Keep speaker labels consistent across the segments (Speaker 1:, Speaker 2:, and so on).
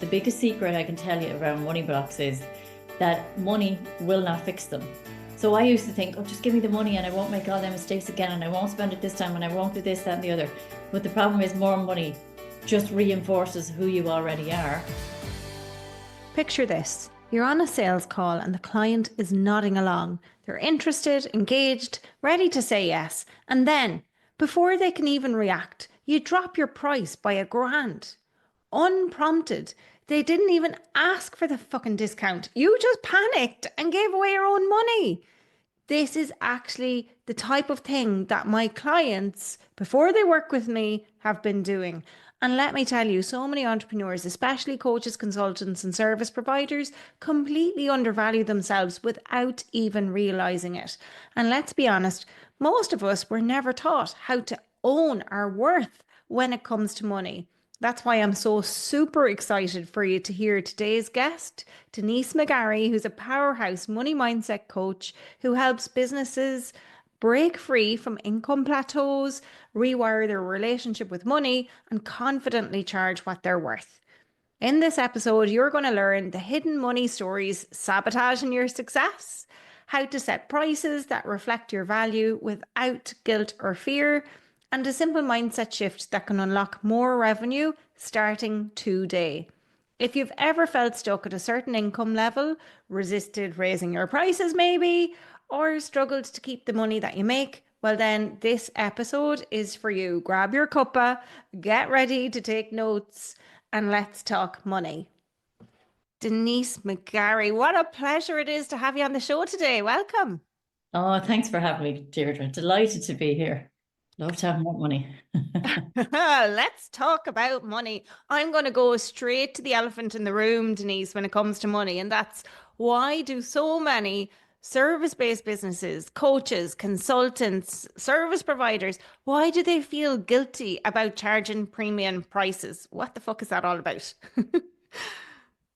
Speaker 1: biggest secret I can tell you around money blocks is that money will not fix them. So I used to think, oh, just give me the money and I won't make all the mistakes again and I won't spend it this time and I won't do this, that and the other. But the problem is more money just reinforces who you already are.
Speaker 2: Picture this. You're on a sales call and the client is nodding along. They're interested, engaged, ready to say yes. And then, before they can even react, you drop your price by $1,000. Unprompted. They didn't even ask for the fucking discount. You just panicked and gave away your own money. This is actually the type of thing that my clients, before they work with me, have been doing. And let me tell you, so many entrepreneurs, especially coaches, consultants, and service providers, completely undervalue themselves without even realizing it. And let's be honest, most of us were never taught how to own our worth when it comes to money. That's why I'm so super excited for you to hear today's guest, Denise McGarry, who's a powerhouse money mindset coach who helps businesses break free from income plateaus, rewire their relationship with money, and confidently charge what they're worth. In this episode, you're going to learn the hidden money stories sabotaging your success, how to set prices that reflect your value without guilt or fear, and a simple mindset shift that can unlock more revenue starting today. If you've ever felt stuck at a certain income level, resisted raising your prices maybe, or struggled to keep the money that you make, well then this episode is for you. Grab your cuppa, get ready to take notes, and let's talk money. Denise McGarry, what a pleasure it is to have you on the show today. Welcome.
Speaker 1: Oh, thanks for having me, Deirdre. Delighted to be here. Love to have more money.
Speaker 2: Let's talk about money. I'm going to go straight to the elephant in the room, Denise, when it comes to money. And that's, why do so many service-based businesses, coaches, consultants, service providers, why do they feel guilty about charging premium prices? What the fuck is that all about?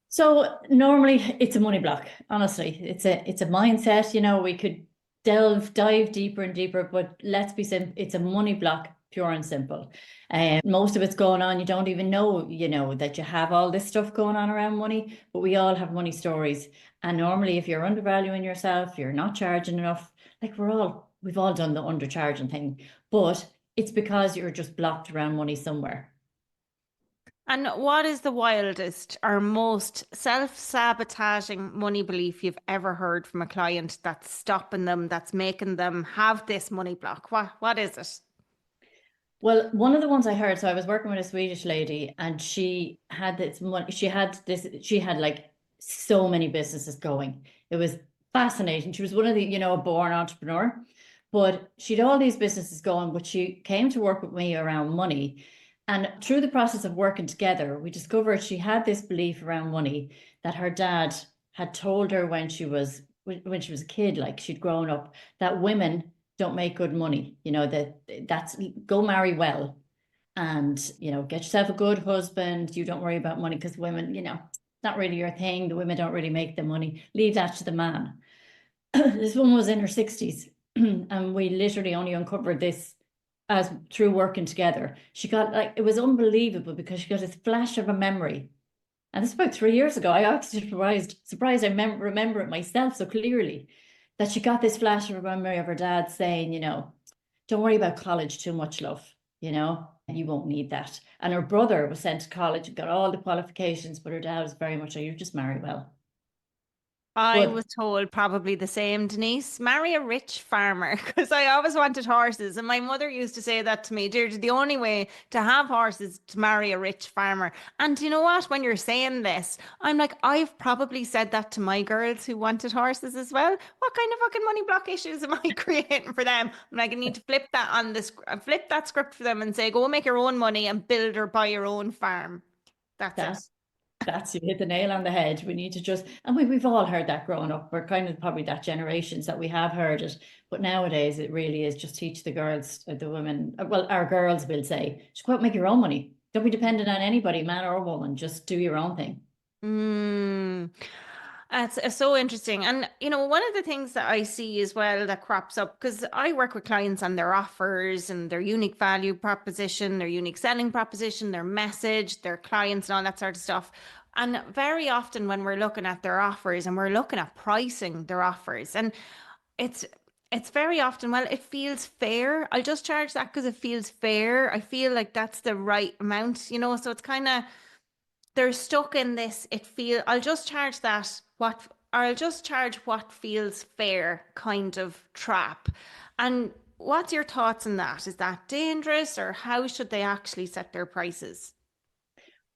Speaker 1: So normally it's a money block. Honestly, it's a mindset. We could dive deeper and deeper, but let's be simple. It's a money block, pure and simple. Most of it's going on. You don't even know, that you have all this stuff going on around money, but we all have money stories. And normally if you're undervaluing yourself, you're not charging enough, like we've all done the undercharging thing, but it's because you're just blocked around money somewhere.
Speaker 2: And what is the wildest or most self-sabotaging money belief you've ever heard from a client that's stopping them, that's making them have this money block? What is it?
Speaker 1: Well, one of the ones I heard, so I was working with a Swedish lady and she had this money, she had like so many businesses going. It was fascinating. She was one of the, a born entrepreneur, but she'd all these businesses going, but she came to work with me around money. And through the process of working together, we discovered she had this belief around money that her dad had told her when she was a kid, like she'd grown up, that women don't make good money, that's go marry well and, get yourself a good husband. You don't worry about money because women, not really your thing. The women don't really make the money. Leave that to the man. This woman was in her 60s and we literally only uncovered this as through working together. She got it was unbelievable because she got this flash of a memory. And this is about 3 years ago. I actually surprised I remember it myself so clearly, that she got this flash of a memory of her dad saying, don't worry about college too much, love, you won't need that. And her brother was sent to college and got all the qualifications, but her dad was very much, you just marry well.
Speaker 2: I was told probably the same, Denise. Marry a rich farmer, because I always wanted horses. And my mother used to say that to me, Deirdre, the only way to have horses is to marry a rich farmer. And you know what? When you're saying this, I'm like, I've probably said that to my girls who wanted horses as well. What kind of fucking money block issues am I creating for them? I'm like, I need to flip that script for them and say, go make your own money and build or buy your own farm. That's it.
Speaker 1: That's, you hit the nail on the head. We need to just, and we've all heard that growing up. We're kind of probably that generations that we have heard it. But nowadays it really is just teach the girls, the women, well, our girls will say, just go out and make your own money. Don't be dependent on anybody, man or woman. Just do your own thing.
Speaker 2: It's so interesting. And, one of the things that I see as well that crops up, because I work with clients on their offers and their unique value proposition, their unique selling proposition, their message, their clients and all that sort of stuff. And very often when we're looking at their offers and we're looking at pricing their offers, and it's it's very often, well, it feels fair. I'll just charge that because it feels fair. I feel like that's the right amount, you know. So it's kind of they're stuck in this. I'll just charge that what or I'll just charge what feels fair kind of trap. And what's your thoughts on that? Is that dangerous, or how should they actually set their prices?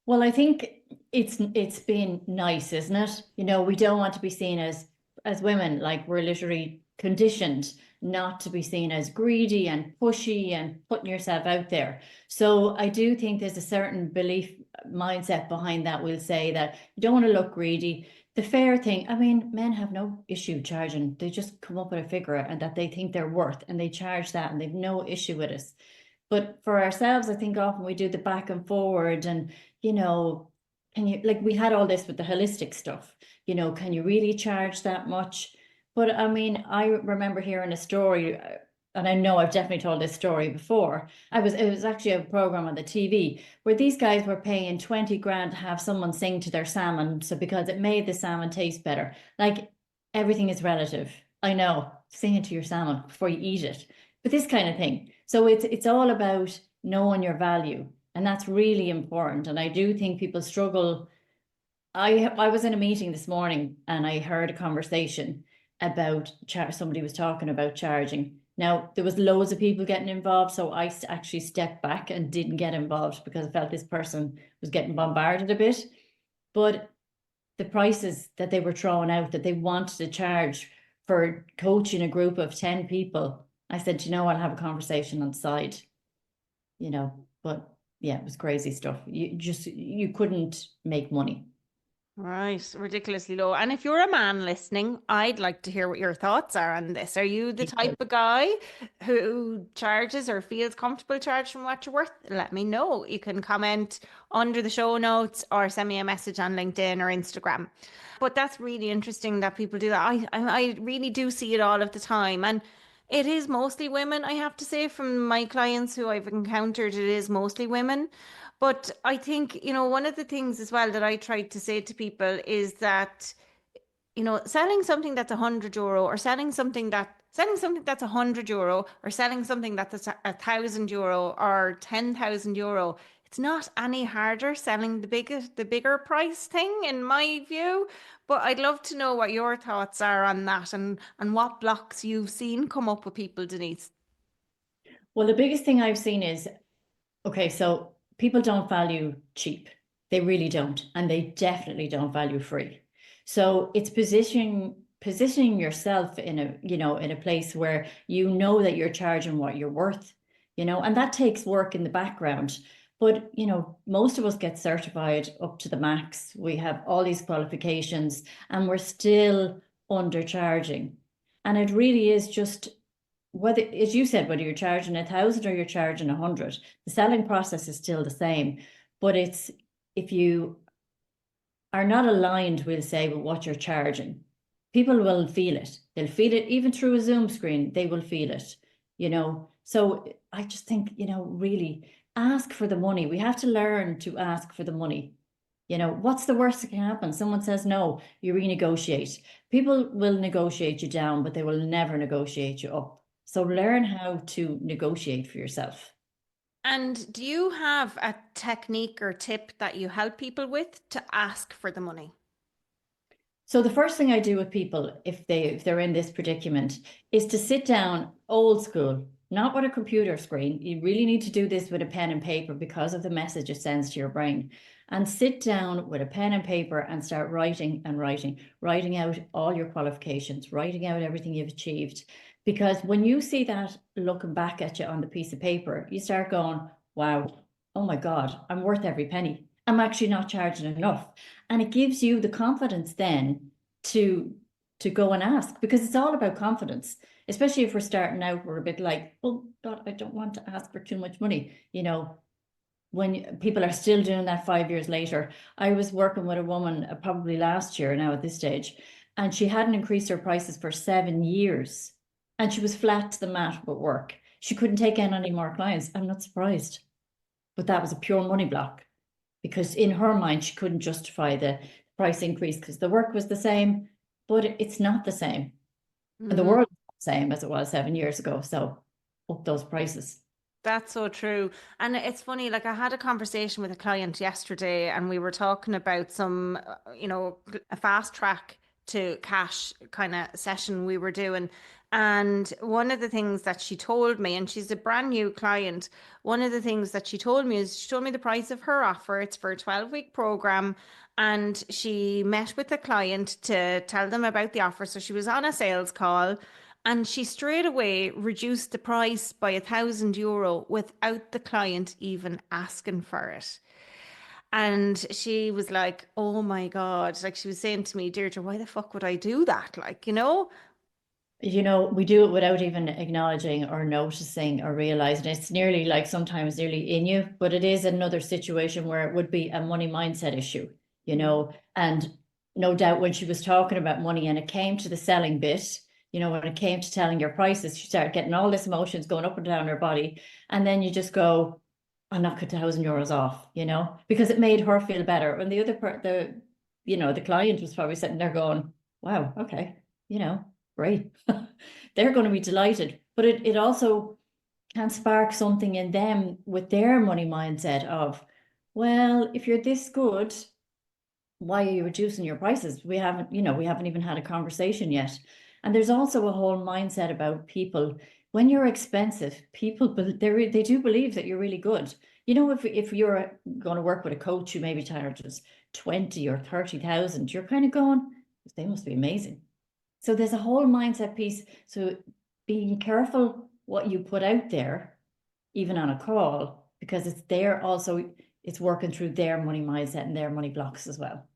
Speaker 1: Well, I think it's been nice, isn't it? You know, we don't want to be seen as women like we're literally conditioned not to be seen as greedy and pushy and putting yourself out there. So I do think there's a certain belief mindset behind that. We'll say that you don't want to look greedy. The fair thing, I mean, men have no issue charging. They just come up with a figure and that they think they're worth and they charge that and they've no issue with us. But for ourselves, I think often we do the back and forward and, you know, can you, like we had all this with the holistic stuff, you know, can you really charge that much? But I mean, I remember hearing a story, and I know I've definitely told this story before. It was actually a program on the TV where these guys were paying 20 grand to have someone sing to their salmon. So because it made the salmon taste better, like everything is relative. I know, sing it to your salmon before you eat it, but this kind of thing. So it's all about knowing your value, and that's really important. And I do think people struggle. I was in a meeting this morning and I heard a conversation about somebody was talking about charging. Now there was loads of people getting involved, so I actually stepped back and didn't get involved because I felt this person was getting bombarded a bit. But the prices that they were throwing out that they wanted to charge for coaching a group of 10 people, I said, you know, I'll have a conversation on the side, you know, but yeah, it was crazy stuff. You couldn't make money.
Speaker 2: Right, ridiculously low. And if you're a man listening, I'd like to hear what your thoughts are on this. Are you the type of guy who charges or feels comfortable charging what you're worth? Let me know. You can comment under the show notes or send me a message on LinkedIn or Instagram. But that's really interesting that people do that. I really do see it all of the time. And it is mostly women, I have to say, from my clients who I've encountered, it is mostly women. But I think, you know, one of the things as well that I try to say to people is that, you know, selling something that's €100 or selling something that's €100 or selling something that's €1,000 or €10,000, it's not any harder selling the bigger price thing in my view. But I'd love to know what your thoughts are on that and what blocks you've seen come up with people, Denise.
Speaker 1: Well, the biggest thing I've seen is, okay, so people don't value cheap. They really don't. And they definitely don't value free. So it's positioning yourself in a, you know, in a place where you know that you're charging what you're worth, you know, and that takes work in the background. But, you know, most of us get certified up to the max. We have all these qualifications and we're still undercharging. And it really is just whether, as you said, whether you're charging 1,000 or you're charging 100, the selling process is still the same. But it's, if you are not aligned, we'll say, with what you're charging, people will feel it. They'll feel it even through a Zoom screen. They will feel it, you know. So I just think, you know, really ask for the money. We have to learn to ask for the money. You know, what's the worst that can happen? Someone says no, you renegotiate. People will negotiate you down, but they will never negotiate you up. So learn how to negotiate for yourself.
Speaker 2: And do you have a technique or tip that you help people with to ask for the money?
Speaker 1: So the first thing I do with people, if they're in this predicament, is to sit down old school, not with a computer screen. You really need to do this with a pen and paper because of the message it sends to your brain. And sit down with a pen and paper and start writing and writing, writing out all your qualifications, writing out everything you've achieved. Because when you see that looking back at you on the piece of paper, you start going, wow, oh my God, I'm worth every penny. I'm actually not charging enough. And it gives you the confidence then to go and ask, because it's all about confidence, especially if we're starting out. We're a bit like, oh God, I don't want to ask for too much money, you know. When people are still doing that 5 years later. I was working with a woman probably last year now at this stage, and she hadn't increased her prices for 7 years, and she was flat to the mat with work. She couldn't take in any more clients. I'm not surprised, but that was a pure money block because in her mind, she couldn't justify the price increase because the work was the same, but it's not the same. And the
Speaker 2: Mm.
Speaker 1: world is not the same as it was 7 years ago. So up those prices.
Speaker 2: That's so true. And it's funny, like I had a conversation with a client yesterday and we were talking about some, a fast track to cash kind of session we were doing. And one of the things that she told me, and she's a brand new client, one of the things that she told me is she told me the price of her offer. It's for a 12-week program. And she met with the client to tell them about the offer. So she was on a sales call and she straight away reduced the price by €1,000 without the client even asking for it. And she was like, oh my God. Like she was saying to me, Deirdre, why the fuck would I do that? Like, you know?
Speaker 1: We do it without even acknowledging or noticing or realizing. It's nearly like sometimes nearly in you, but it is another situation where it would be a money mindset issue, and no doubt when she was talking about money and it came to the selling bit, when it came to telling your prices, she started getting all this emotions going up and down her body. And then you just go, I'll knock €1,000 off, because it made her feel better. And the other part, the client was probably sitting there going, wow, okay, great. They're going to be delighted. But it also can spark something in them with their money mindset of, well, if you're this good, why are you reducing your prices? We haven't even had a conversation yet. And there's also a whole mindset about people. When you're expensive, people they do believe that you're really good. If you're going to work with a coach who maybe charges 20 or 30,000, you're kind of going, they must be amazing. So there's a whole mindset piece. So being careful what you put out there, even on a call, because it's working through their money mindset and their money blocks as well.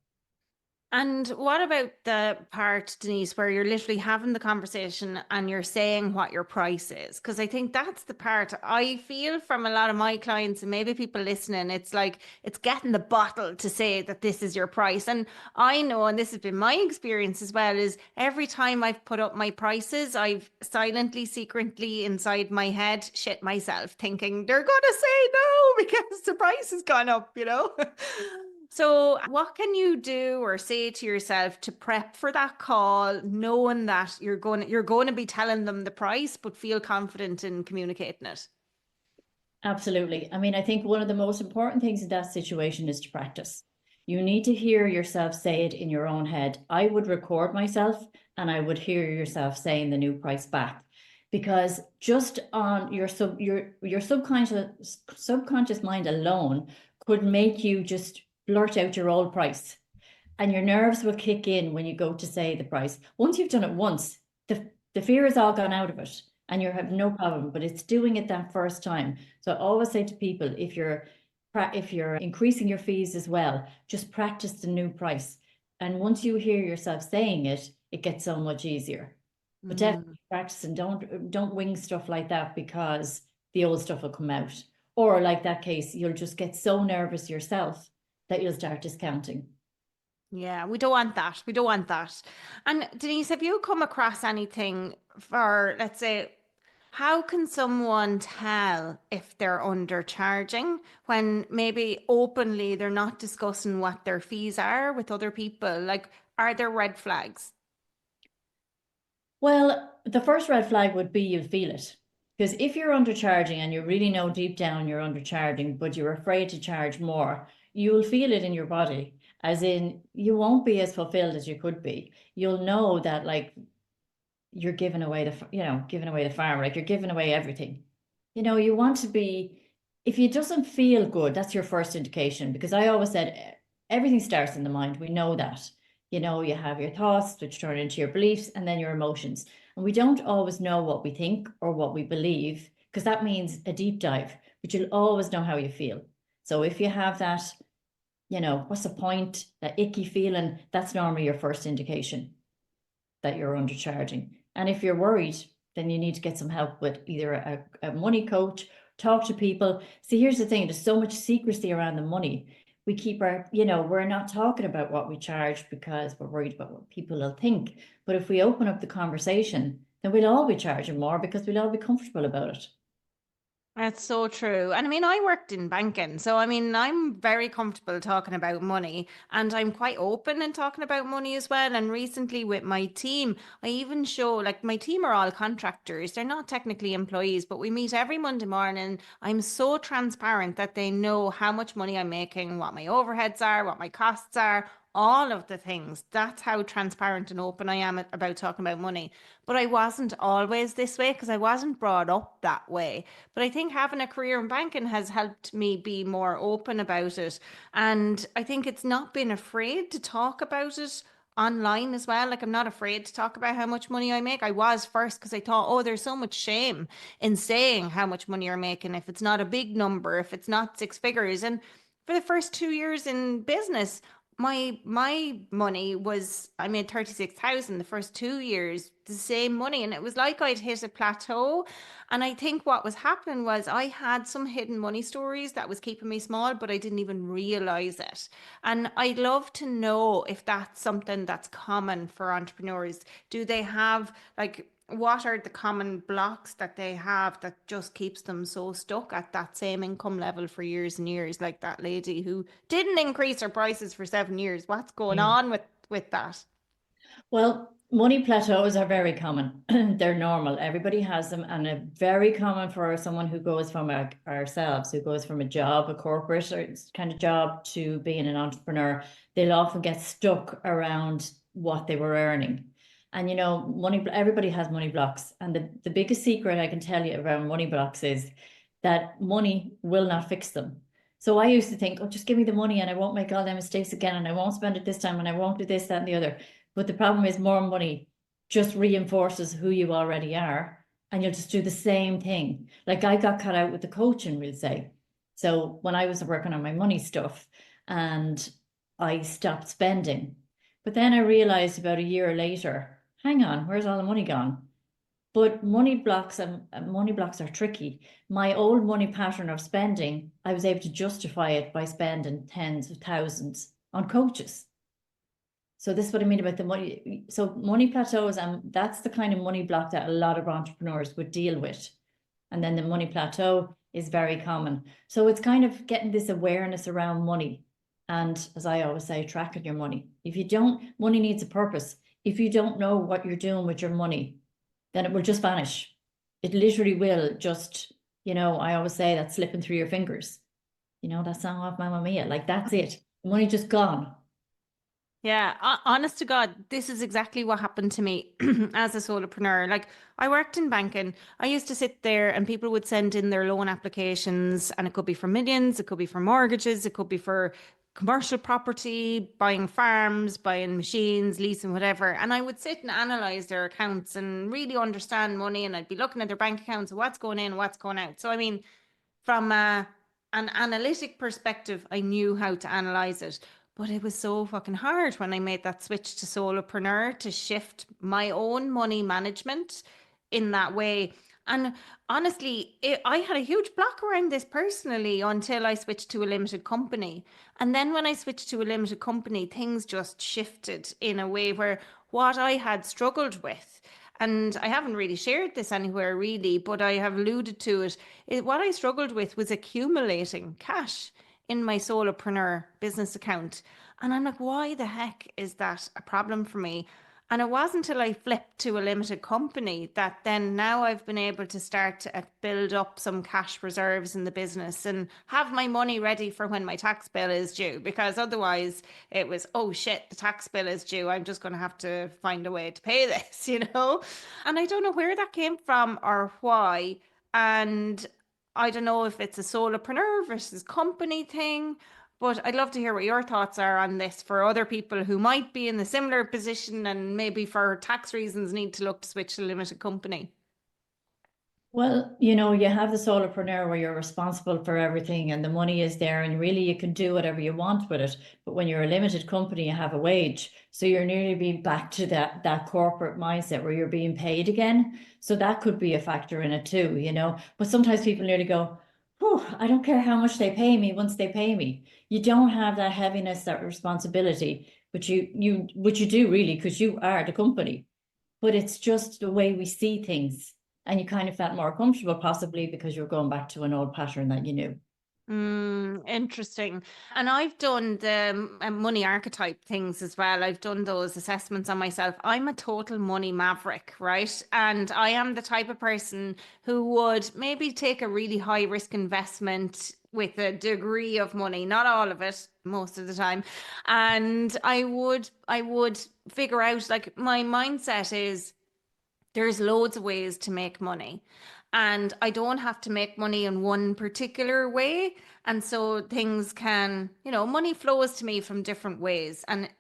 Speaker 2: And what about the part, Denise, where you're literally having the conversation and you're saying what your price is? Because I think that's the part I feel from a lot of my clients and maybe people listening. It's like it's getting the bottle to say that this is your price. And I know, and this has been my experience as well, is every time I've put up my prices, I've silently, secretly inside my head shit myself, thinking they're gonna say no because the price has gone up, you know? So, what can you do or say to yourself to prep for that call, knowing that you're going to be telling them the price, but feel confident in communicating it?
Speaker 1: Absolutely. I mean, I think one of the most important things in that situation is to practice. You need to hear yourself say it in your own head. I would record myself and I would hear yourself saying the new price back. Because just on your subconscious mind alone could make you just blurt out your old price. And your nerves will kick in when you go to say the price. Once you've done it once, the fear is all gone out of it and you have no problem, but it's doing it that first time. So I always say to people, if you're increasing your fees as well, just practice the new price. And once you hear yourself saying it, it gets so much easier. But
Speaker 2: Mm.
Speaker 1: definitely practice and don't wing stuff like that because the old stuff will come out. Or like that case, you'll just get so nervous yourself that you'll start discounting.
Speaker 2: Yeah, we don't want that. We don't want that. And Denise, have you come across anything for, let's say, how can someone tell if they're undercharging when maybe openly they're not discussing what their fees are with other people? Like, are there red flags?
Speaker 1: Well, the first red flag would be you feel it. Because if you're undercharging and you really know deep down you're undercharging, but you're afraid to charge more, you'll feel it in your body. As in, you won't be as fulfilled as you could be. You'll know that, like, you're giving away giving away the farm, like you're giving away everything. You want to be, if it doesn't feel good, that's your first indication. Because I always said everything starts in the mind. We know that. You have your thoughts, which turn into your beliefs, and then your emotions. And we don't always know what we think or what we believe, because that means a deep dive, but you'll always know how you feel. So if you have that, what's the point, that icky feeling, that's normally your first indication that you're undercharging. And if you're worried, then you need to get some help with either a money coach, talk to people. See, here's the thing, there's so much secrecy around the money. We keep we're not talking about what we charge because we're worried about what people will think. But if we open up the conversation, then we'll all be charging more because we'll all be comfortable about it.
Speaker 2: That's so true. And I mean, I worked in banking. So, I mean, I'm very comfortable talking about money and I'm quite open in talking about money as well. And recently with my team, I even show like my team are all contractors. They're not technically employees, but we meet every Monday morning. I'm so transparent that they know how much money I'm making, what my overheads are, what my costs are, all of the things. That's how transparent and open I am about talking about money. But I wasn't always this way because I wasn't brought up that way. But I think having a career in banking has helped me be more open about it. And I think it's not been afraid to talk about it online as well. Like I'm not afraid to talk about how much money I make. I was first because I thought, oh, there's so much shame in saying how much money you're making if it's not a big number, if it's not six figures. And for the first 2 years in business, my money was I made 36,000 the first 2 years, the same money, and it was like I'd hit a plateau. And I think what was happening was I had some hidden money stories that was keeping me small, but I didn't even realize it. And I'd love to know if that's something that's common for entrepreneurs. Do they have like what are the common blocks that they have that just keeps them so stuck at that same income level for years and years, like that lady who didn't increase her prices for 7 years? What's going
Speaker 1: Yeah.
Speaker 2: on with that?
Speaker 1: Well, money plateaus are very common. They're normal. Everybody has them, and a very common for someone who goes from ourselves, who goes from a job, a corporate or kind of job, to being an entrepreneur. They'll often get stuck around what they were earning. And money, everybody has money blocks. And the biggest secret I can tell you around money blocks is that money will not fix them. So I used to think, oh, just give me the money and I won't make all the mistakes again and I won't spend it this time and I won't do this, that, and the other. But the problem is more money just reinforces who you already are, and you'll just do the same thing. Like I got cut out with the coaching, we'll say. So when I was working on my money stuff and I stopped spending, but then I realized about a year later, hang on, where's all the money gone? But money blocks are tricky. My old money pattern of spending, I was able to justify it by spending tens of thousands on coaches. So this is what I mean about the money. So money plateaus, and that's the kind of money block that a lot of entrepreneurs would deal with. And then the money plateau is very common. So it's kind of getting this awareness around money. And as I always say, tracking your money. If you don't, money needs a purpose. If you don't know what you're doing with your money, then it will just vanish. It literally will just, I always say that slipping through your fingers. That song off Mamma Mia, like that's it. The money just gone.
Speaker 2: Yeah, honest to God, this is exactly what happened to me as a solopreneur. Like, I worked in banking. I used to sit there and people would send in their loan applications, and it could be for millions, it could be for mortgages, it could be for commercial property, buying farms, buying machines, leasing, whatever. And I would sit and analyze their accounts and really understand money. And I'd be looking at their bank accounts and what's going in, what's going out. So, I mean, from an analytic perspective, I knew how to analyze it. But it was so fucking hard when I made that switch to solopreneur to shift my own money management in that way. And honestly, I had a huge block around this personally until I switched to a limited company. And then when I switched to a limited company, things just shifted in a way where what I had struggled with, and I haven't really shared this anywhere really, but I have alluded to it. What I struggled with was accumulating cash in my solopreneur business account. And I'm like, why the heck is that a problem for me? And it wasn't until I flipped to a limited company that then now I've been able to start to build up some cash reserves in the business and have my money ready for when my tax bill is due. Because otherwise it was, oh shit, the tax bill is due. I'm just going to have to find a way to pay this, you know? And I don't know where that came from or why. And I don't know if it's a solopreneur versus company thing, but I'd love to hear what your thoughts are on this for other people who might be in the similar position and maybe for tax reasons need to look to switch to a limited company.
Speaker 1: Well, you have the solopreneur where you're responsible for everything and the money is there and really you can do whatever you want with it. But when you're a limited company, you have a wage. So you're nearly being back to that corporate mindset where you're being paid again. So that could be a factor in it too. But sometimes people nearly go, oh, I don't care how much they pay me once they pay me. You don't have that heaviness, that responsibility, but which you do really, because you are the company. But it's just the way we see things. and you kind of felt more comfortable, possibly because you're going back to an old pattern that you knew.
Speaker 2: Interesting. And I've done the money archetype things as well. I've done those assessments on myself. I'm a total money maverick, right? And I am the type of person who would maybe take a really high risk investment with a degree of money, not all of it, most of the time. And I would figure out, like, my mindset is there's loads of ways to make money. And I don't have to make money in one particular way. And so things can, money flows to me from different ways. And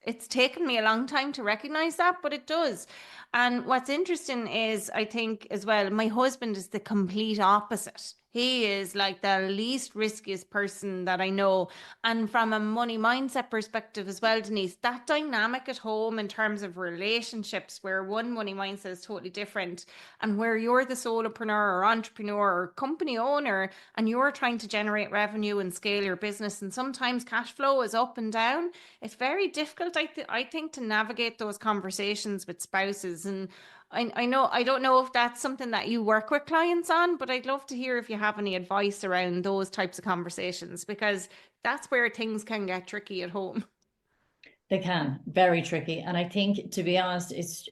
Speaker 2: it's taken me a long time to recognize that, but it does. And what's interesting is, I think as well, my husband is the complete opposite. He is like the least riskiest person that I know. And from a money mindset perspective as well, Denise, that dynamic at home in terms of relationships, where one money mindset is totally different, and where you're the solopreneur or entrepreneur or company owner, and you're trying to generate revenue and scale your business, and sometimes cash flow is up and down. It's very difficult, I think, to navigate those conversations with spouses. And I know, I don't know if that's something that you work with clients on, but I'd love to hear if you have any advice around those types of conversations, because that's where things can get tricky at home.
Speaker 1: They can, very tricky. And I think, to be honest, it's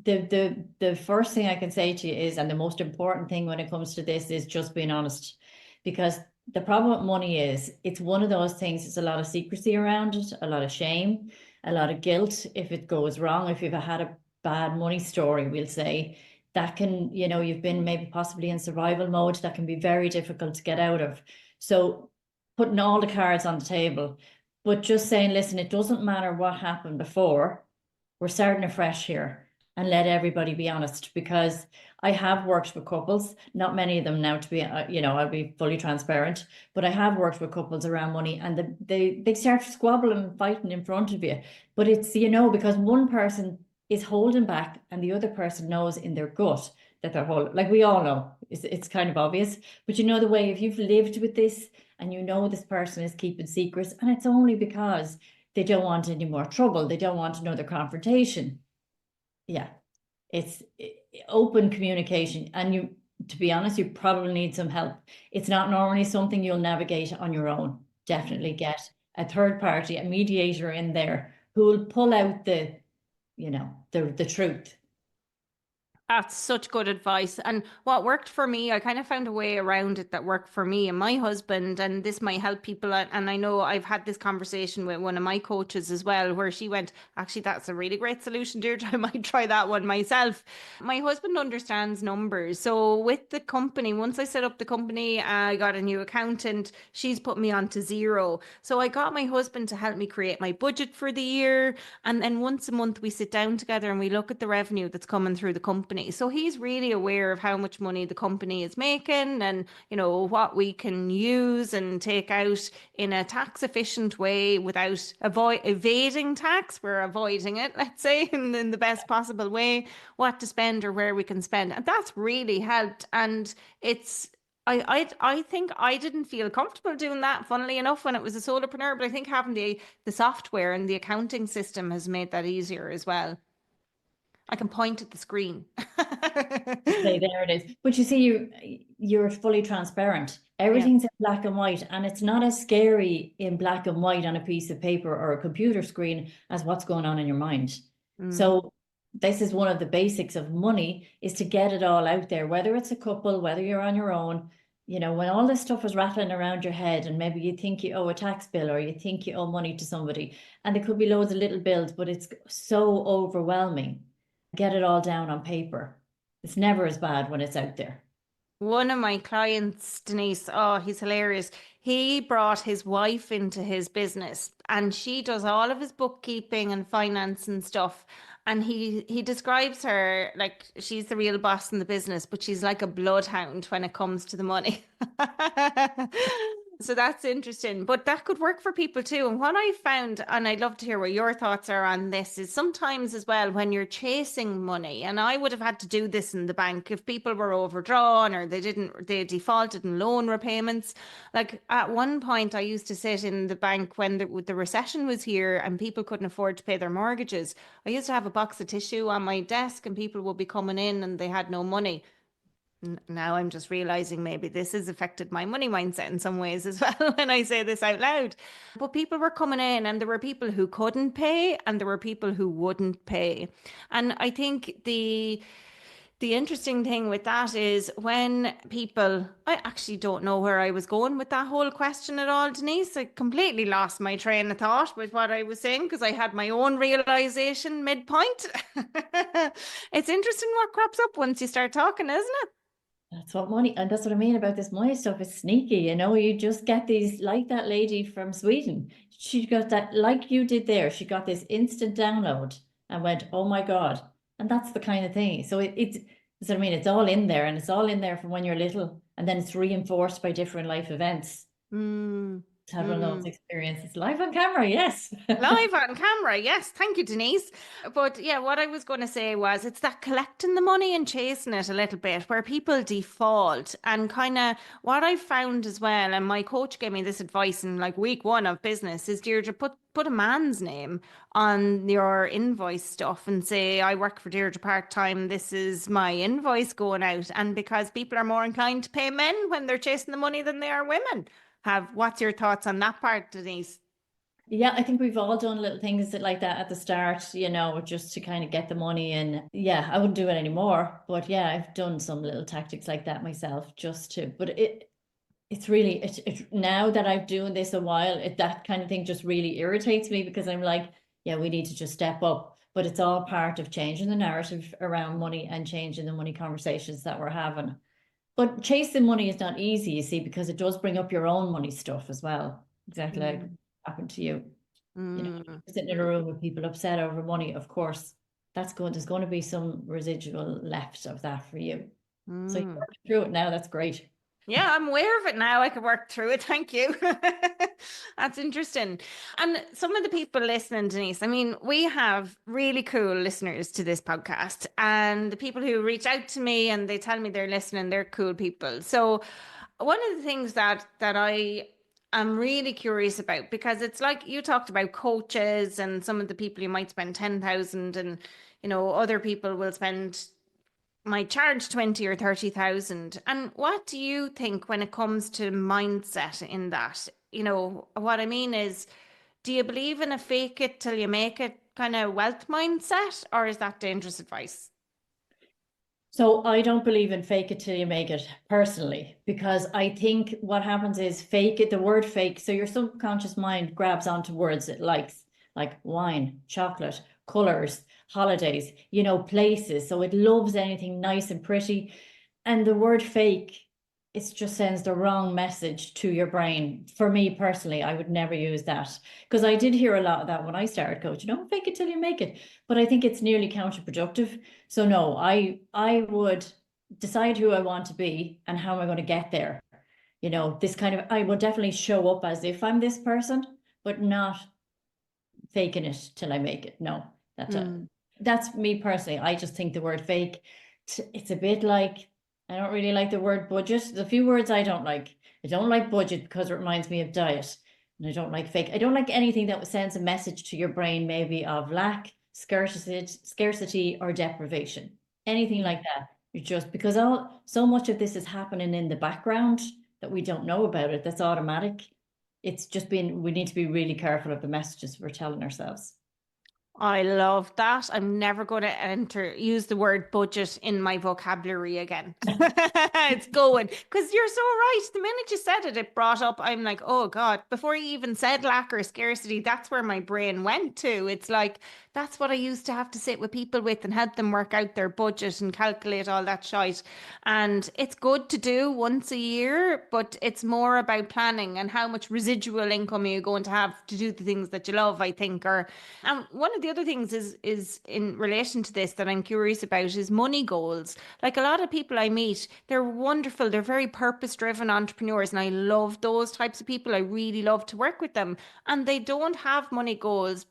Speaker 1: the first thing I can say to you is, and the most important thing when it comes to this, is just being honest. Because the problem with money is, it's one of those things, there's a lot of secrecy around it, a lot of shame, a lot of guilt if it goes wrong. If you've had a bad money story, we'll say, that can, you've been maybe possibly in survival mode, that can be very difficult to get out of. So putting all the cards on the table, but just saying, listen, it doesn't matter what happened before, we're starting afresh here, and let everybody be honest. Because I have worked with couples, not many of them now, to be, I'll be fully transparent, but I have worked with couples around money, and they start squabbling and fighting in front of you. But it's, because one person is holding back and the other person knows in their gut that they're holding, like we all know, it's kind of obvious, but the way, if you've lived with this and this person is keeping secrets, and it's only because they don't want any more trouble, they don't want another confrontation. Yeah, it's open communication. And to be honest, you probably need some help. It's not normally something you'll navigate on your own. Definitely get a third party, a mediator in there, who will pull out the truth.
Speaker 2: That's such good advice. And what worked for me, I kind of found a way around it that worked for me and my husband. And this might help people. And I know I've had this conversation with one of my coaches as well, where she went, actually, that's a really great solution, Deirdre. I might try that one myself. My husband understands numbers. So with the company, once I set up the company, I got a new accountant. She's put me onto zero. So I got my husband to help me create my budget for the year. And then once a month, we sit down together and we look at the revenue that's coming through the company. So he's really aware of how much money the company is making, and, what we can use and take out in a tax efficient way without evading tax. We're avoiding it, let's say, in the best possible way, what to spend or where we can spend. And that's really helped. And it's, I think I didn't feel comfortable doing that, funnily enough, when it was a solopreneur, but I think having the software and the accounting system has made that easier as well. I can point at the screen.
Speaker 1: Say, there it is. But you're fully transparent.
Speaker 2: Yeah.
Speaker 1: Everything's in black and white, and it's not as scary in black and white on a piece of paper or a computer screen as what's going on in your mind.
Speaker 2: Mm.
Speaker 1: So this is one of the basics of money, is to get it all out there, whether it's a couple, whether you're on your own. When all this stuff is rattling around your head, and maybe you think you owe a tax bill, or you think you owe money to somebody, and there could be loads of little bills, but it's so overwhelming. Get it all down on paper. It's never as bad when it's out there.
Speaker 2: One of my clients, Denise, oh, he's hilarious. He brought his wife into his business and she does all of his bookkeeping and finance and stuff. And he describes her like she's the real boss in the business, but she's like a bloodhound when it comes to the money. So that's interesting, but that could work for people too. And what I found, and I'd love to hear what your thoughts are on this, is sometimes as well when you're chasing money, and I would have had to do this in the bank if people were overdrawn or they defaulted in loan repayments. Like at one point, I used to sit in the bank when the recession was here and people couldn't afford to pay their mortgages. I used to have a box of tissue on my desk, and people would be coming in and they had no money. Now I'm just realizing maybe this has affected my money mindset in some ways as well when I say this out loud. But people were coming in and there were people who couldn't pay and there were people who wouldn't pay. And I think the interesting thing with that is when people, I actually don't know where I was going with that whole question at all, Denise. I completely lost my train of thought with what I was saying because I had my own realization midpoint. It's interesting what crops up once you start talking, isn't it?
Speaker 1: That's what money, and that's what I mean about this money stuff. It's sneaky, you know. You just get these, like that lady from Sweden. She got that, like you did there. She got this instant download and went, "Oh my God!" And that's the kind of thing. So it's that's what I mean. It's all in there, and it's all in there from when you're little, and then it's reinforced by different life events.
Speaker 2: Mm,
Speaker 1: To have one of those
Speaker 2: mm.
Speaker 1: experiences live on camera, yes.
Speaker 2: Live on camera. Yes. Thank you, Denise. But yeah, what I was going to say was it's that collecting the money and chasing it a little bit where people default and kind of what I found as well. And my coach gave me this advice in like week one of business is Deirdre, put a man's name on your invoice stuff and say, I work for Deirdre part-time. This is my invoice going out. And because people are more inclined to pay men when they're chasing the money than they are women. What's your thoughts on that part, Denise?
Speaker 1: Yeah, I think we've all done little things like that at the start, you know, just to kind of get the money in. Yeah, I wouldn't do it anymore, but yeah, I've done some little tactics like that myself just to, but it's really, now that I've doing this a while, that kind of thing just really irritates me because I'm like, yeah, we need to just step up. But it's all part of changing the narrative around money and changing the money conversations that we're having. But chasing money is not easy, you see, because it does bring up your own money stuff as well. Exactly like
Speaker 2: Mm,
Speaker 1: happened to you. You know,
Speaker 2: mm,
Speaker 1: sitting in a room with people upset over money, of course, there's going to be some residual left of that for you. So you're
Speaker 2: mm.
Speaker 1: working through it now, that's great.
Speaker 2: Yeah, I'm aware of it now. I can work through it. Thank you. That's interesting. And some of the people listening, Denise, I mean, we have really cool listeners to this podcast, and the people who reach out to me and they tell me they're listening, they're cool people. So, one of the things that I am really curious about, because it's like you talked about coaches and some of the people you might spend 10,000 and other people will spend might charge 20 or 30,000. And what do you think when it comes to mindset in that? What I mean is, do you believe in a fake it till you make it kind of wealth mindset, or is that dangerous advice?
Speaker 1: So I don't believe in fake it till you make it personally, because I think what happens is fake it, the word fake. So your subconscious mind grabs onto words it likes, like wine, chocolate, colors, holidays, you know, places. So it loves anything nice and pretty. And the word fake, it just sends the wrong message to your brain. For me personally, I would never use that because I did hear a lot of that when I started coaching. Don't fake it till you make it. But I think it's nearly counterproductive. So no, I would decide who I want to be and how am I going to get there. You know, this kind of I will definitely show up as if I'm this person, but not faking it till I make it. No,
Speaker 2: Mm,
Speaker 1: that's me personally. I just think the word fake, it's a bit like I don't really like the word budget. The few words I don't like. I don't like budget because it reminds me of diet. And I don't like fake. I don't like anything that sends a message to your brain, maybe of lack, scarcity or deprivation. Anything like that. You just because all so much of this is happening in the background that we don't know about it. That's automatic. It's just been we need to be really careful of the messages we're telling ourselves.
Speaker 2: I love that. I'm never going to use the word budget in my vocabulary again. It's going because you're so right. The minute you said it, it brought up, I'm like, oh God, before you even said lack or scarcity, that's where my brain went to. It's like, that's what I used to have to sit with people with and help them work out their budget and calculate all that shite. And it's good to do once a year, but it's more about planning and how much residual income you're going to have to do the things that you love, I think. And one of the the other things is in relation to this that I'm curious about is money goals. Like a lot of people I meet, they're wonderful. They're very purpose-driven entrepreneurs, and I love those types of people. I really love to work with them. And they don't have money goals,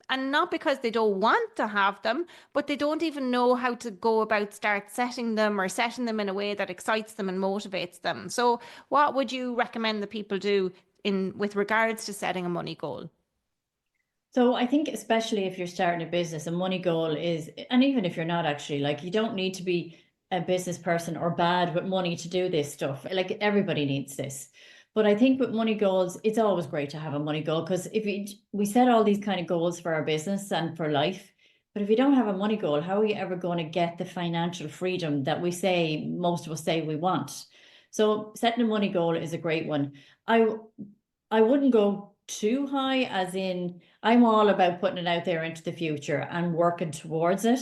Speaker 2: and not because they don't want to have them, but they don't even know how to go about start setting them or setting them in a way that excites them and motivates them. So what would you recommend that people do in with regards to setting a money goal?
Speaker 1: So I think especially if you're starting a business, a money goal is, and even if you're not actually, like you don't need to be a business person or bad with money to do this stuff. Like everybody needs this. But I think with money goals, it's always great to have a money goal because if we set all these kind of goals for our business and for life, but if you don't have a money goal, how are you ever going to get the financial freedom that we say most of us say we want? So setting a money goal is a great one. I I wouldn't go too high, as in, I'm all about putting it out there into the future and working towards it.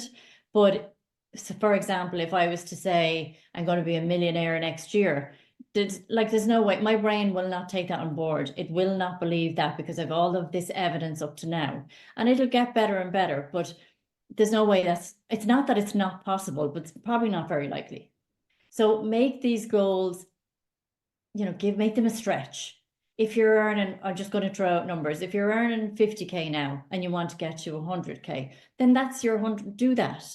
Speaker 1: But so for example, if I was to say I'm going to be a millionaire next year, there's no way my brain will not take that on board. It will not believe that because I've all of this evidence up to now, and it'll get better and better. But there's no way it's not that it's not possible, but it's probably not very likely. So make these goals, make them a stretch. If you're earning, I'm just going to throw out numbers. If you're earning 50K now and you want to get to 100K, then that's your 100, do that.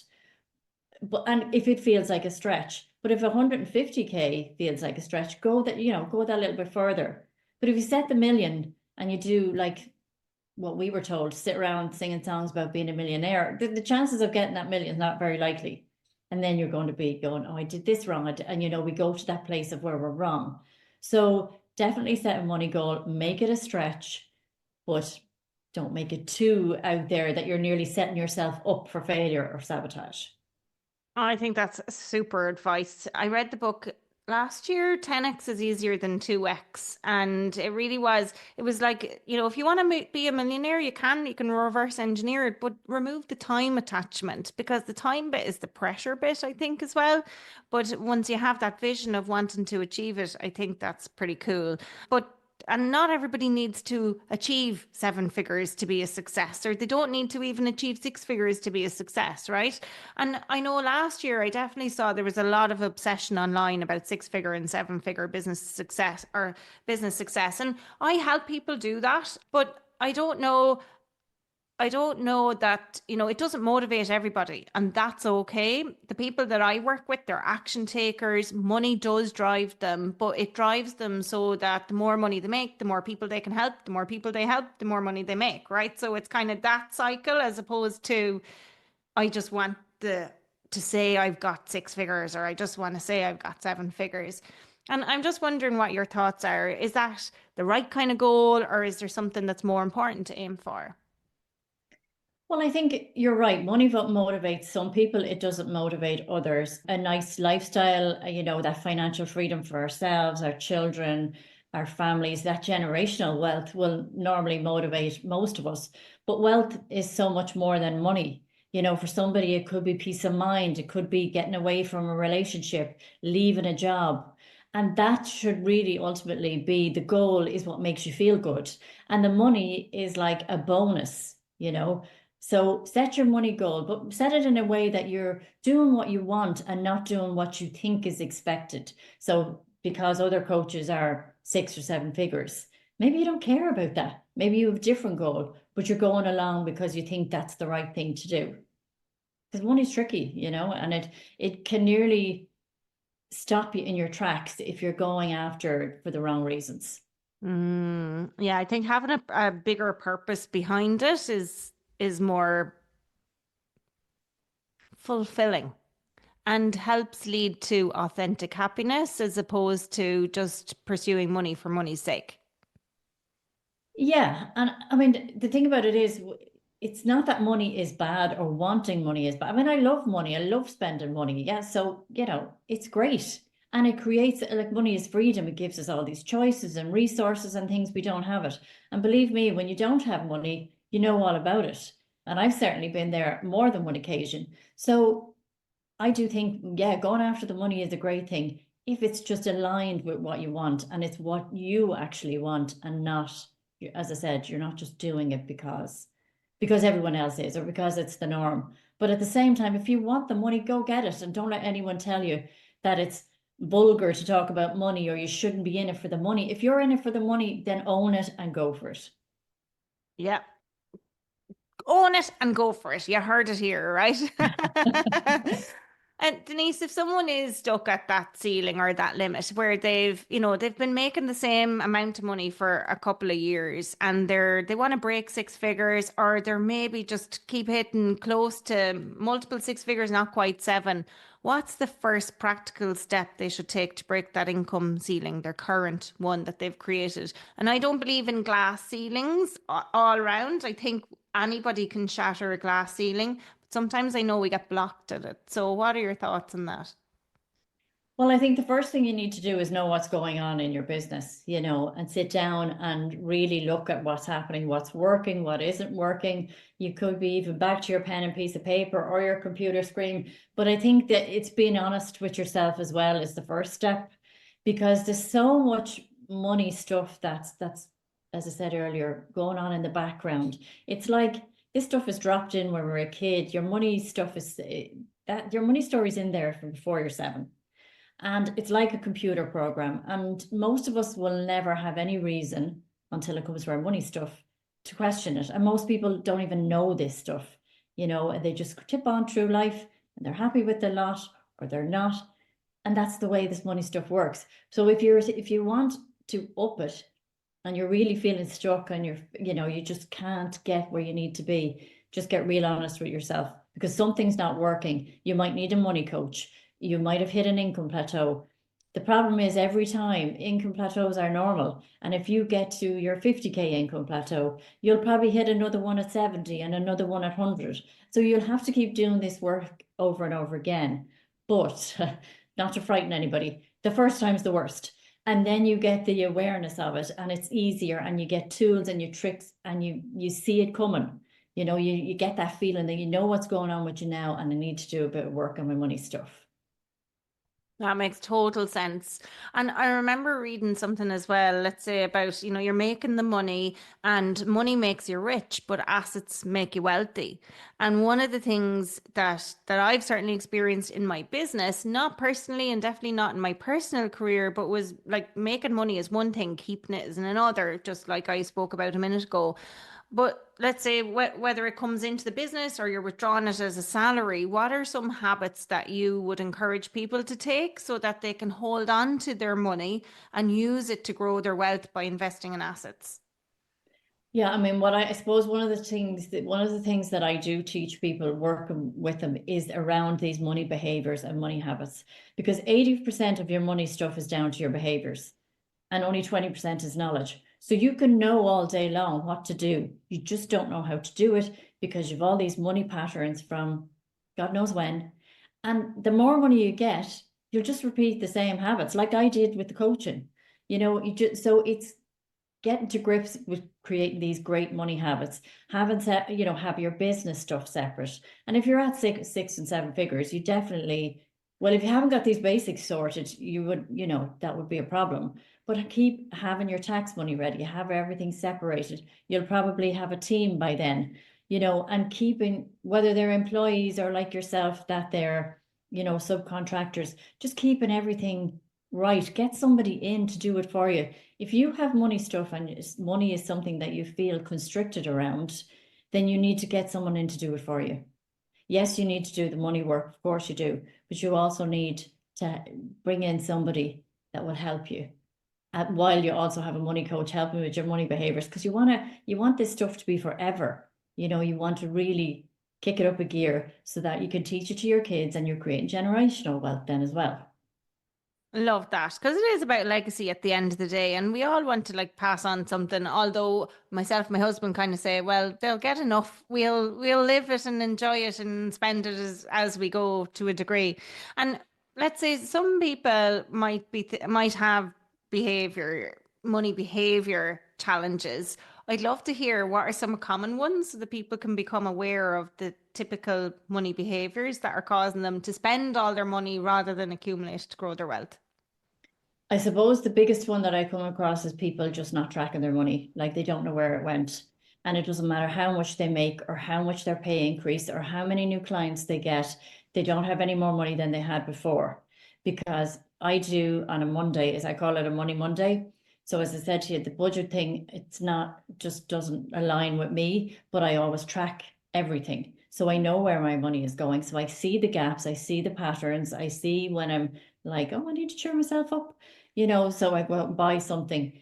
Speaker 1: And if it feels like a stretch, but if 150K feels like a stretch, go that little bit further. But if you set the million and you do like what we were told, sit around singing songs about being a millionaire, the chances of getting that million is not very likely. And then you're going to be going, oh, I did this wrong. And we go to that place of where we're wrong. So definitely set a money goal, make it a stretch, but don't make it too out there that you're nearly setting yourself up for failure or sabotage.
Speaker 2: I think that's super advice. I read the book last year, 10x is easier than 2x. And it was like, if you want to be a millionaire, you can reverse engineer it, but remove the time attachment because the time bit is the pressure bit, I think, as well. But once you have that vision of wanting to achieve it, I think that's pretty cool. But and not everybody needs to achieve seven figures to be a success, or they don't need to even achieve six figures to be a success, right? And I know last year I definitely saw there was a lot of obsession online about six figure and seven figure business success or business success. And I help people do that, but I don't know that, it doesn't motivate everybody, and that's okay. The people that I work with, they're action takers. Money does drive them, but it drives them so that the more money they make, the more people they can help, the more people they help, the more money they make, right? So it's kind of that cycle as opposed to I just want to say I've got six figures or I just want to say I've got seven figures. And I'm just wondering what your thoughts are. Is that the right kind of goal, or is there something that's more important to aim for?
Speaker 1: Well, I think you're right. Money motivates some people, it doesn't motivate others. A nice lifestyle, that financial freedom for ourselves, our children, our families, that generational wealth will normally motivate most of us. But wealth is so much more than money. For somebody, it could be peace of mind, it could be getting away from a relationship, leaving a job. And that should really ultimately be the goal, is what makes you feel good. And the money is like a bonus. So set your money goal, but set it in a way that you're doing what you want and not doing what you think is expected. So because other coaches are six or seven figures, maybe you don't care about that. Maybe you have a different goal, but you're going along because you think that's the right thing to do. Because money's tricky, and it can nearly stop you in your tracks if you're going after it for the wrong reasons.
Speaker 2: Yeah, I think having a bigger purpose behind it is more fulfilling and helps lead to authentic happiness as opposed to just pursuing money for money's sake.
Speaker 1: Yeah, and I mean the thing about it is it's not that money is bad or wanting money is bad. I mean, I love money. I love spending money. Yeah, so it's great. And it creates, like, money is freedom. It gives us all these choices and resources and things we don't have it. And believe me, when you don't have money, you know all about it. And I've certainly been there more than one occasion. So I do think, yeah, going after the money is a great thing if it's just aligned with what you want and it's what you actually want, and not, as I said, you're not just doing it because everyone else is or because it's the norm. But at the same time, if you want the money, go get it. And don't let anyone tell you that it's vulgar to talk about money or you shouldn't be in it for the money. If you're in it for the money, then own it and go for it.
Speaker 2: Yeah. Own it and go for it. You heard it here, right? And Denise, if someone is stuck at that ceiling or that limit where they've been making the same amount of money for a couple of years and they want to break six figures, or they're maybe just keep hitting close to multiple six figures, not quite seven, what's the first practical step they should take to break that income ceiling, their current one that they've created? And I don't believe in glass ceilings all around. I think anybody can shatter a glass ceiling. Sometimes I know we get blocked at it. So, what are your thoughts on that?
Speaker 1: Well, I think the first thing you need to do is know what's going on in your business, and sit down and really look at what's happening, what's working, what isn't working. You could be even back to your pen and piece of paper or your computer screen. But I think that it's being honest with yourself as well is the first step, because there's so much money stuff that's, as I said earlier, going on in the background. It's like this stuff is dropped in when we're a kid. Your money stuff is that your money story's in there from before you're seven. And it's like a computer program. And most of us will never have any reason until it comes to our money stuff to question it. And most people don't even know this stuff, and they just tip on through life and they're happy with the lot or they're not. And that's the way this money stuff works. So if you want to up it and you're really feeling stuck and you just can't get where you need to be, just get real honest with yourself, because something's not working. You might need a money coach. You might have hit an income plateau. The problem is every time income plateaus are normal. And if you get to your 50K income plateau, you'll probably hit another one at 70 and another one at 100. So you'll have to keep doing this work over and over again. But not to frighten anybody, the first time's the worst. And then you get the awareness of it and it's easier, and you get tools and you tricks and you see it coming. You get that feeling that you know what's going on with you now, and I need to do a bit of work on my money stuff.
Speaker 2: That makes total sense. And I remember reading something as well, let's say about, you're making the money and money makes you rich, but assets make you wealthy. And one of the things that I've certainly experienced in my business, not personally and definitely not in my personal career, but was like making money is one thing, keeping it is another, just like I spoke about a minute ago. But let's say whether it comes into the business or you're withdrawing it as a salary, what are some habits that you would encourage people to take so that they can hold on to their money and use it to grow their wealth by investing in assets?
Speaker 1: Yeah, I mean, I suppose one of the things that I do teach people working with them is around these money behaviors and money habits, because 80% of your money stuff is down to your behaviors and only 20% is knowledge. So you can know all day long what to do. You just don't know how to do it because you've all these money patterns from God knows when. And the more money you get, you'll just repeat the same habits, like I did with the coaching. So it's getting to grips with creating these great money habits. Have your business stuff separate. And if you're at six and seven figures, you definitely, well, if you haven't got these basics sorted, you would, that would be a problem. But keep having your tax money ready, have everything separated. You'll probably have a team by then, and keeping, whether they're employees or like yourself, that they're, subcontractors, just keeping everything right. Get somebody in to do it for you. If you have money stuff and money is something that you feel constricted around, then you need to get someone in to do it for you. Yes, you need to do the money work, of course you do, but you also need to bring in somebody that will help you. While you also have a money coach helping with your money behaviors, because you want this stuff to be forever. You want to really kick it up a gear so that you can teach it to your kids, and you're creating generational wealth then as well.
Speaker 2: Love that, because it is about legacy at the end of the day, and we all want to like pass on something. Although myself and my husband kind of say, well, they'll get enough. We'll live it and enjoy it and spend it as we go to a degree. And let's say some people might have money behavior challenges. I'd love to hear what are some common ones so that people can become aware of the typical money behaviors that are causing them to spend all their money rather than accumulate to grow their wealth.
Speaker 1: I suppose the biggest one that I come across is people just not tracking their money, like they don't know where it went. And it doesn't matter how much they make or how much their pay increase or how many new clients they get, they don't have any more money than they had before. Because I do on a Monday, as I call it, a Money Monday. So as I said to you, the budget thing, it's not, just doesn't align with me, but I always track everything. So I know where my money is going. So I see the gaps, I see the patterns, I see when I'm like, oh, I need to cheer myself up, so I go out and buy something.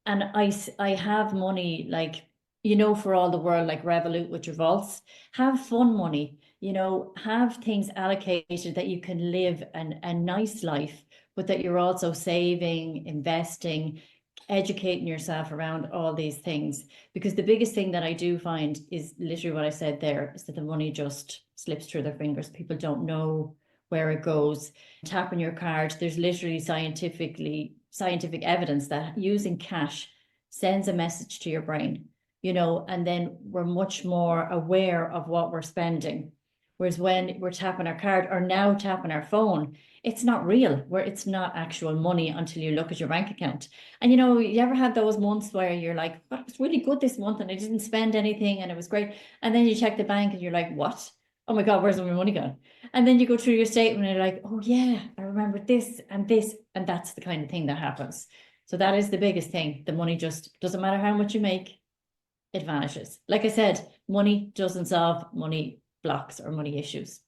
Speaker 1: And I have money, like, for all the world, like Revolut with your vaults, have fun money, have things allocated that you can live a nice life, but that you're also saving, investing, educating yourself around all these things. Because the biggest thing that I do find is literally what I said there, is that the money just slips through their fingers. People don't know where it goes. Tapping your card, there's literally scientific evidence that using cash sends a message to your brain, and then we're much more aware of what we're spending. Whereas when we're tapping our card or now tapping our phone, it's not real, where it's not actual money until you look at your bank account. And you ever had those months where you're like, well, it was really good this month and I didn't spend anything and it was great. And then you check the bank and you're like, what? Oh my God, where's all my money gone? And then you go through your statement and you're like, oh yeah, I remember this. And that's the kind of thing that happens. So that is the biggest thing. The money just doesn't matter how much you make, it vanishes. Like I said, money doesn't solve money blocks or money issues.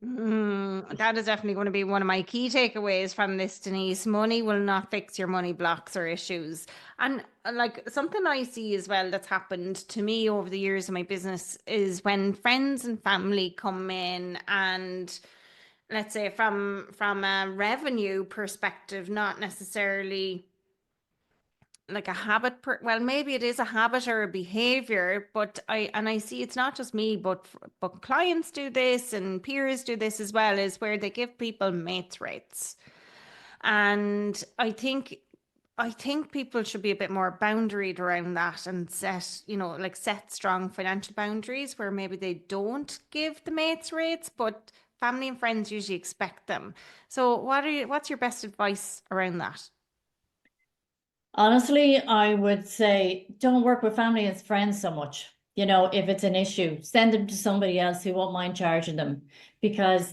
Speaker 2: That is definitely going to be one of my key takeaways from this, Denise. Money will not fix your money blocks or issues. And like something I see as well that's happened to me over the years in my business is when friends and family come in, and let's say from a revenue perspective, not necessarily like a habit well, maybe it is a habit or a behavior, but I see it's not just me, but clients do this and peers do this as well, is where they give people mates rates. And I think people should be a bit more boundaried around that and set strong financial boundaries where maybe they don't give the mates rates, but family and friends usually expect them. So what's your best advice around that?
Speaker 1: Honestly, I would say don't work with family and friends so much. If it's an issue, send them to somebody else who won't mind charging them, because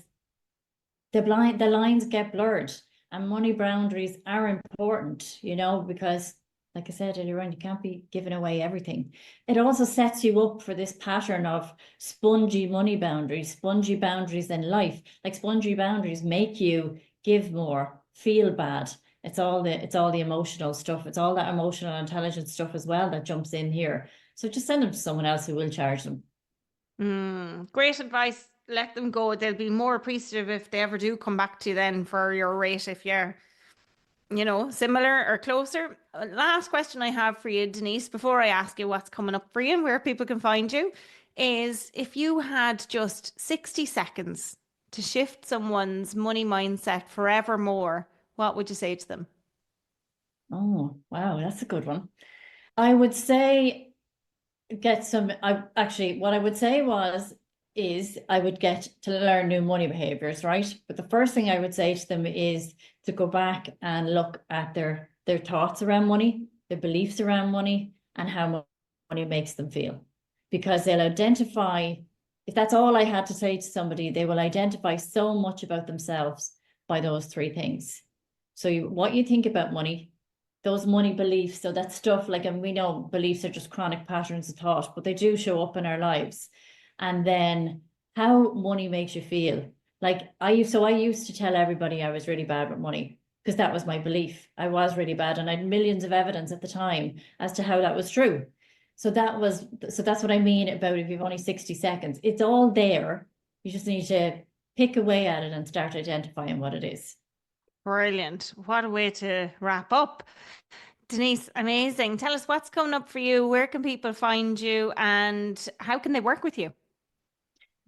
Speaker 1: the lines get blurred, and money boundaries are important, because like I said earlier on, you can't be giving away everything. It also sets you up for this pattern of spongy boundaries in life. Like spongy boundaries make you give more, feel bad. It's all the emotional stuff. It's all that emotional intelligence stuff as well that jumps in here. So just send them to someone else who will charge them.
Speaker 2: Great advice. Let them go. They'll be more appreciative if they ever do come back to you then for your rate if you're, similar or closer. Last question I have for you, Denise, before I ask you what's coming up for you and where people can find you, is if you had just 60 seconds to shift someone's money mindset forevermore, what would you say to them?
Speaker 1: Oh, wow, that's a good one. I would say what I would say is I would get to learn new money behaviors, right? But the first thing I would say to them is to go back and look at their thoughts around money, their beliefs around money, and how money makes them feel. Because they'll identify, if that's all I had to say to somebody, they will identify so much about themselves by those three things. So what you think about money, those money beliefs. So that stuff like, and we know beliefs are just chronic patterns of thought, but they do show up in our lives. And then how money makes you feel. Like I used to tell everybody I was really bad with money because that was my belief. I was really bad, and I had millions of evidence at the time as to how that was true. So that's what I mean about if you've only 60 seconds. It's all there. You just need to pick away at it and start identifying what it is.
Speaker 2: Brilliant. What a way to wrap up. Denise, amazing. Tell us what's coming up for you. Where can people find you and how can they work with you?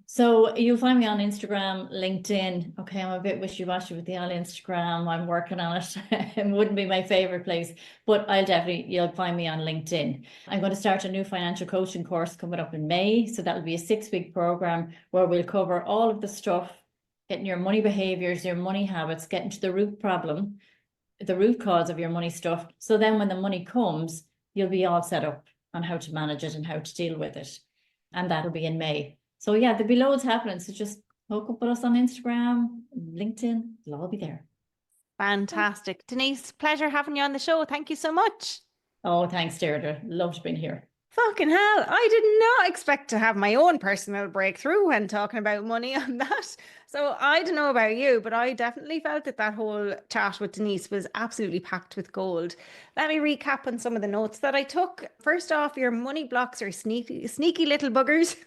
Speaker 1: So you'll find me on Instagram, LinkedIn. Okay, I'm a bit wishy-washy with the on Instagram. I'm working on it. It wouldn't be my favorite place, but you'll find me on LinkedIn. I'm going to start a new financial coaching course coming up in May. So that'll be a 6-week program where we'll cover all of the stuff, getting your money behaviors, your money habits, getting to the root problem, the root cause of your money stuff. So then when the money comes, you'll be all set up. on how to manage it and how to deal with it. And that'll be in May. So yeah, there'll be loads happening. So just hook up with us on Instagram, LinkedIn, it'll all be there.
Speaker 2: Fantastic. Denise, pleasure having you on the show. Thank you so much.
Speaker 1: Oh, thanks, Deirdre. Loved being here.
Speaker 2: Fucking hell, I did not expect to have my own personal breakthrough when talking about money on that. So I don't know about you, but I definitely felt that that whole chat with Denise was absolutely packed with gold. Let me recap on some of the notes that I took. First off, your money blocks are sneaky little buggers.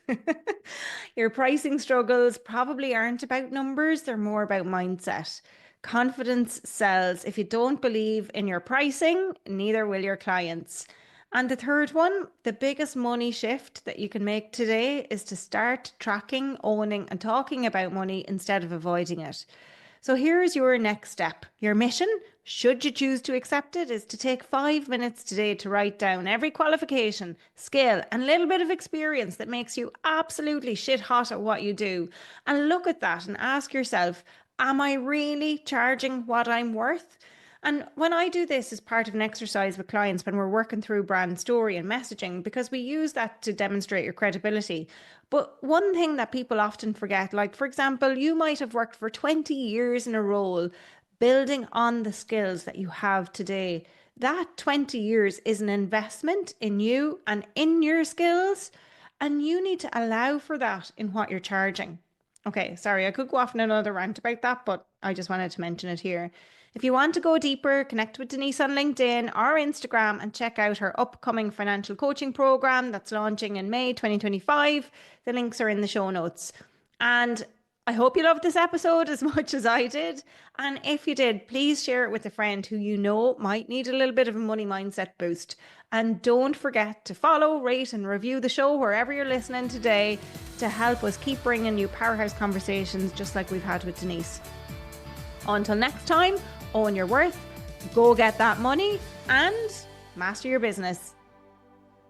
Speaker 2: Your pricing struggles probably aren't about numbers, they're more about mindset. Confidence sells. If you don't believe in your pricing, neither will your clients. And the third one, the biggest money shift that you can make today is to start tracking, owning, and talking about money instead of avoiding it. So here's your next step. Your mission, should you choose to accept it, is to take 5 minutes today to write down every qualification, skill, and little bit of experience that makes you absolutely shit hot at what you do. And look at that and ask yourself, am I really charging what I'm worth? And when I do this as part of an exercise with clients when we're working through brand story and messaging, because we use that to demonstrate your credibility. But one thing that people often forget, like for example, you might have worked for 20 years in a role building on the skills that you have today. That 20 years is an investment in you and in your skills, and you need to allow for that in what you're charging. Okay, sorry, I could go off on another rant about that, but I just wanted to mention it here. If you want to go deeper, connect with Denise on LinkedIn or Instagram and check out her upcoming financial coaching program that's launching in May 2025. The links are in the show notes. And I hope you loved this episode as much as I did. And if you did, please share it with a friend who you know might need a little bit of a money mindset boost. And don't forget to follow, rate, and review the show wherever you're listening today to help us keep bringing you powerhouse conversations just like we've had with Denise. Until next time, own your worth, go get that money, and master your business.